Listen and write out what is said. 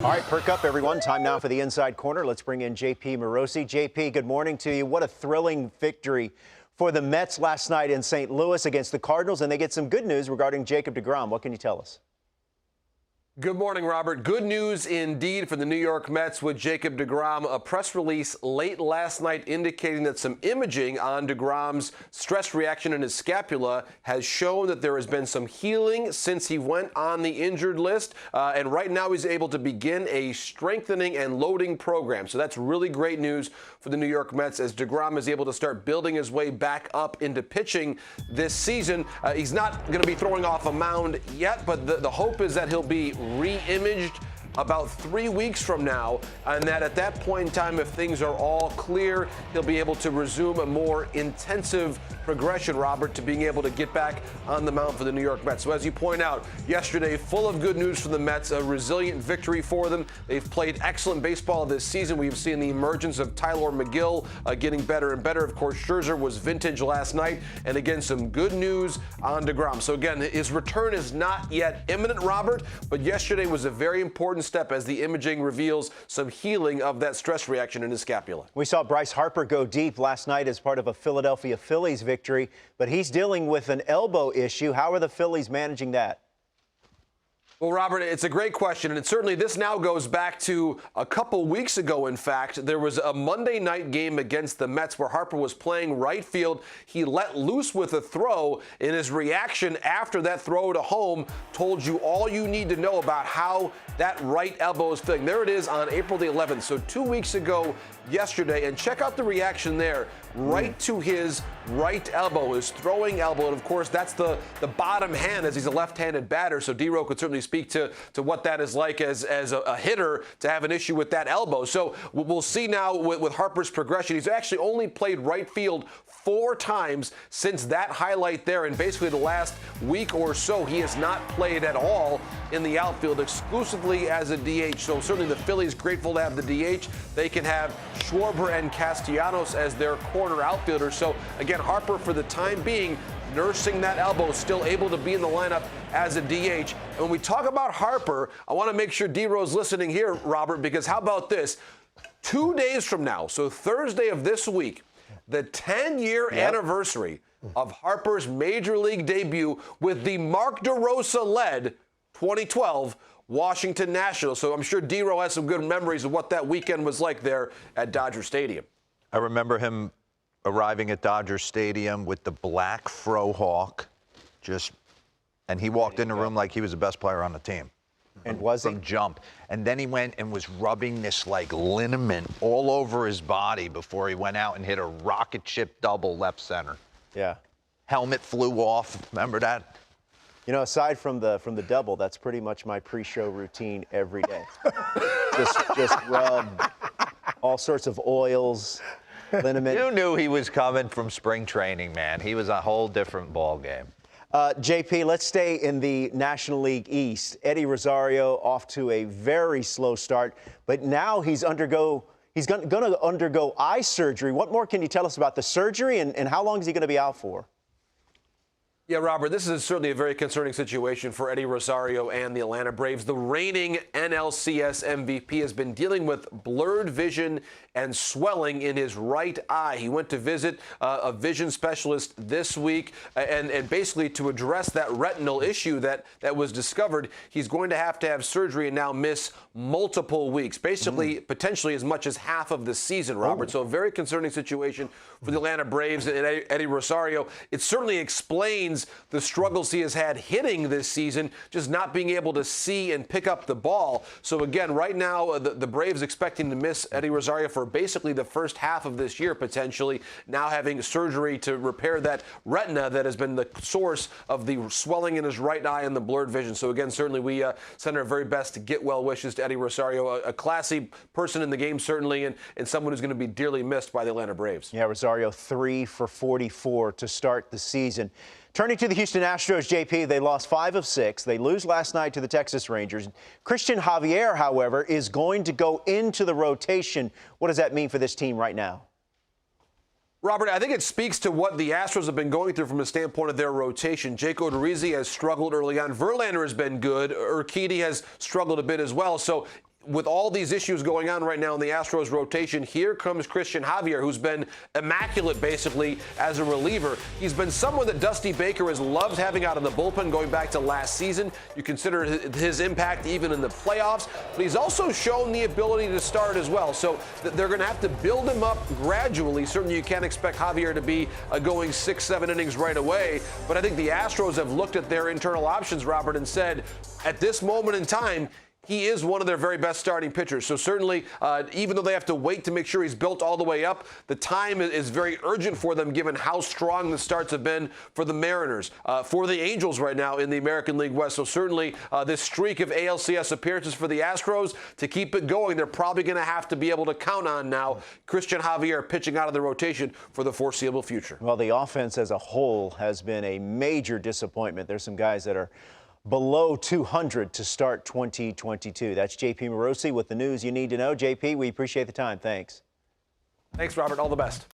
All right, perk up, everyone. Time now for the Inside Corner. Let's bring in Jon Morosi. JP, good morning to you. What a thrilling victory for the Mets last night in St. Louis against the Cardinals, and they get some good news regarding Jacob deGrom. What can you tell us? Good morning, Robert. Good news indeed for the New York Mets with Jacob deGrom. A press release late last night indicating that some imaging on deGrom's stress reaction in his scapula has shown that there has been some healing since he went on the injured list. And right now he's able to begin a strengthening and loading program. So that's really great news for the New York Mets as deGrom is able to start building his way back up into pitching this season. He's not going to be throwing off a mound yet, but the hope is that he'll be re-imaged about 3 weeks from now, and that at that point in time, if things are all clear, he'll be able to resume a more intensive progression, Robert, to being able to get back on the mound for the New York Mets. So as you point out, yesterday, full of good news for the Mets, a resilient victory for them. They've played excellent baseball this season. We've seen the emergence of Tyler McGill getting better and better. Of course, Scherzer was vintage last night, and again, some good news on deGrom. So again, his return is not yet imminent, Robert, but yesterday was a very important step as the imaging reveals some healing of that stress reaction in his scapula. We saw Bryce Harper go deep last night as part of a Philadelphia Phillies victory, but he's dealing with an elbow issue. How are the Phillies managing that? Well, Robert, it's a great question, and certainly this now goes back to a couple weeks ago. In fact, there was a Monday night game against the Mets where Harper was playing right field. He let loose with a throw, and his reaction after that throw to home told you all you need to know about how that right elbow is feeling. There it is on April the 11th, so 2 weeks ago yesterday, and check out the reaction there. Right to his right elbow, his throwing elbow, and of course that's the bottom hand as he's a left-handed batter, so D-Ro could certainly speak to what that is like as a hitter to have an issue with that elbow. So we'll see now with Harper's progression. He's actually only played right field 4 times since that highlight there, and basically the last week or so he has not played at all in the outfield, exclusively as a DH. So certainly the Phillies grateful to have the DH. They can have Schwarber and Castellanos as their corner outfielders. So again, Harper for the time being nursing that elbow, still able to be in the lineup as a DH. And when we talk about Harper, I want to make sure D-Ro's listening here, Robert, because how about this? 2 days from now, so Thursday of this week, the 10-year anniversary of Harper's Major League debut with the Mark DeRosa-led 2012 Washington Nationals. So I'm sure D-Ro has some good memories of what that weekend was like there at Dodger Stadium. I remember him arriving at Dodger Stadium with the black Frohawk, and he walked in the room like he was the best player on the team. And was he? From jump. And then he went and was rubbing this like liniment all over his body before he went out and hit a rocket ship double left center. Yeah. Helmet flew off. Remember that? You know, aside from the double, that's pretty much my pre-show routine every day. just rub all sorts of oils, liniment. You knew he was coming from spring training, man. He was a whole different ball game. JP, let's stay in the National League East. Eddie Rosario off to a very slow start, but now he's going to undergo eye surgery. What more can you tell us about the surgery, and how long is he going to be out for? Yeah, Robert, this is certainly a very concerning situation for Eddie Rosario and the Atlanta Braves. The reigning NLCS MVP has been dealing with blurred vision and swelling in his right eye. He went to visit a vision specialist this week, and basically to address that retinal issue that was discovered, he's going to have surgery and now miss multiple weeks, basically potentially as much as half of the season, Robert. So a very concerning situation for the Atlanta Braves and Eddie Rosario. It certainly explains the struggles he has had hitting this season, just not being able to see and pick up the ball. So again, right now, the Braves expecting to miss Eddie Rosario for basically the first half of this year, potentially, now having surgery to repair that retina that has been the source of the swelling in his right eye and the blurred vision. So again, certainly we send our very best to get well wishes to Eddie Rosario, a classy person in the game, certainly, and someone who's going to be dearly missed by the Atlanta Braves. Yeah, Rosario 3 for 44 to start the season. Turning to the Houston Astros, JP, they lost 5 of 6. They lose last night to the Texas Rangers. Christian Javier, however, is going to go into the rotation. What does that mean for this team right now? Robert, I think it speaks to what the Astros have been going through from the standpoint of their rotation. Jake Odorizzi has struggled early on. Verlander has been good. Urquidy has struggled a bit as well. So with all these issues going on right now in the Astros rotation, here comes Christian Javier, who's been immaculate basically as a reliever. He's been someone that Dusty Baker has loved having out of the bullpen going back to last season. You consider his impact even in the playoffs, but he's also shown the ability to start as well. So they're going to have to build him up gradually. Certainly you can't expect Javier to be going 6-7 innings right away, but I think the Astros have looked at their internal options, Robert, and said at this moment in time, he is one of their very best starting pitchers. So certainly, even though they have to wait to make sure he's built all the way up, the time is very urgent for them given how strong the starts have been for the Mariners, for the Angels right now in the American League West. So certainly this streak of ALCS appearances for the Astros, to keep it going, they're probably going to have to be able to count on now Christian Javier pitching out of the rotation for the foreseeable future. Well, the offense as a whole has been a major disappointment. There's some guys that are below 200 to start 2022. That's JP Morosi with the news you need to know. JP, we appreciate the time. Thanks. Thanks, Robert. All the best.